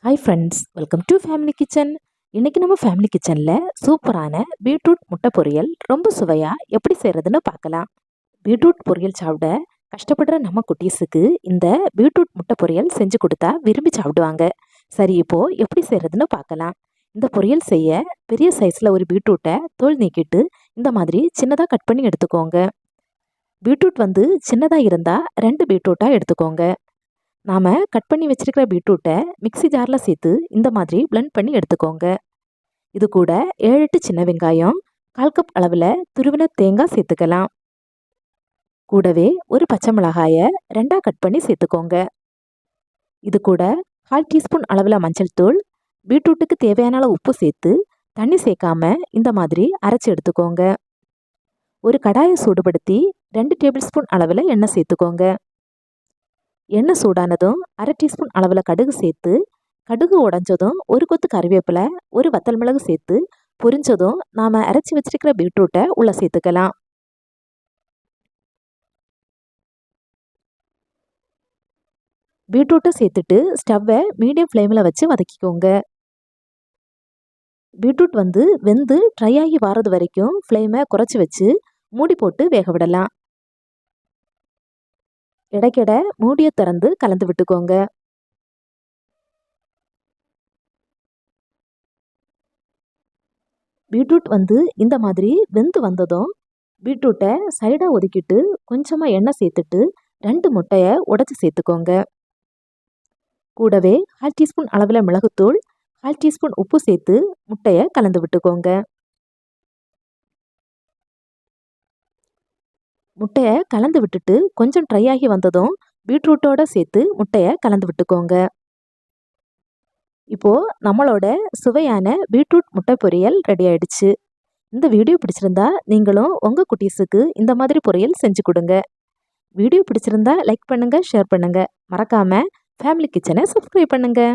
Hi friends, welcome to family kitchen. இன்றைக்கி நம்ம family கிச்சனில் சூப்பரான பீட்ரூட் முட்டை பொரியல் ரொம்ப சுவையாக எப்படி செய்கிறதுன்னு பார்க்கலாம். பீட்ரூட் பொரியல் சாப்பிட கஷ்டப்படுற நம்ம குட்டீஸுக்கு இந்த பீட்ரூட் முட்டை பொரியல் செஞ்சு கொடுத்தா விரும்பி சாப்பிடுவாங்க. சரி, இப்போது எப்படி செய்கிறதுன்னு பார்க்கலாம். இந்த பொரியல் செய்ய பெரிய சைஸில் ஒரு பீட்ரூட்டை தோல் நீக்கிட்டு இந்த மாதிரி சின்னதாக கட் பண்ணி எடுத்துக்கோங்க. பீட்ரூட் சின்னதாக இருந்தால் 2 பீட்ரூட்டாக எடுத்துக்கோங்க. நாம் கட் பண்ணி வச்சிருக்கிற பீட்ரூட்டை மிக்ஸி ஜாரில் சேர்த்து இந்த மாதிரி பிளெண்ட் பண்ணி எடுத்துக்கோங்க. இது கூட 7-8 சின்ன வெங்காயம், 1/4 கப் அளவில் துருவின தேங்காய் சேர்த்துக்கலாம். கூடவே ஒரு பச்சை மிளகாயை 2ஆக கட் பண்ணி சேர்த்துக்கோங்க. இது கூட 1/4 டீஸ்பூன் அளவில் மஞ்சள் தூள், பீட்ரூட்டுக்கு தேவையான அளவு உப்பு சேர்த்து தண்ணி சேர்க்காம இந்த மாதிரி அரைச்சி எடுத்துக்கோங்க. ஒரு கடாயை சூடுபடுத்தி 2 டேபிள் ஸ்பூன் அளவில் எண்ணெய் சேர்த்துக்கோங்க. எண்ணெய் சூடானதும் 1/2 டீஸ்பூன் அளவில் கடுகு சேர்த்து, கடுகு உடஞ்சதும் ஒரு கொத்து கறிவேப்பிலை, ஒரு வத்தல் மிளகு சேர்த்து பொரிஞ்சதும் நாம் அரைச்சி வச்சிருக்கிற பீட்ரூட்டை உள்ளே சேர்த்துக்கலாம். பீட்ரூட்டை சேர்த்துட்டு ஸ்டவ்வை மீடியம் ஃப்ளேமில் வச்சு வதக்கிக்கோங்க. பீட்ரூட் வெந்து ட்ரை ஆகி வர்றது வரைக்கும் ஃப்ளேமை குறைச்சி வச்சு மூடி போட்டு வேக விடலாம். இடைக்கிட மூடியை திறந்து கலந்து விட்டுக்கோங்க. பீட்ரூட் இந்த மாதிரி வெந்து வந்ததும் பீட்ரூட்டை சைடாக ஒதுக்கிட்டு கொஞ்சமாக எண்ணெய் சேர்த்துட்டு 2 முட்டையை உடைச்சி சேர்த்துக்கோங்க. கூடவே 1/2 டீஸ்பூன் அளவில் மிளகுத்தூள், 1/2 டீஸ்பூன் உப்பு சேர்த்து முட்டையை கலந்து விட்டுக்கோங்க. முட்டையை கலந்து விட்டுட்டு கொஞ்சம் ட்ரை ஆகி வந்ததும் பீட்ரூட்டோட சேர்த்து முட்டையை கலந்து விட்டுக்கோங்க. இப்போது நம்மளோட சுவையான பீட்ரூட் முட்டை பொரியல் ரெடி ஆயிடுச்சு. இந்த வீடியோ பிடிச்சிருந்தா நீங்களும் உங்கள் குட்டீஸுக்கு இந்த மாதிரி பொரியல் செஞ்சு கொடுங்க. வீடியோ பிடிச்சிருந்தா லைக் பண்ணுங்கள், ஷேர் பண்ணுங்கள். மறக்காமல் ஃபேமிலி கிச்சனை சப்ஸ்கிரைப் பண்ணுங்கள்.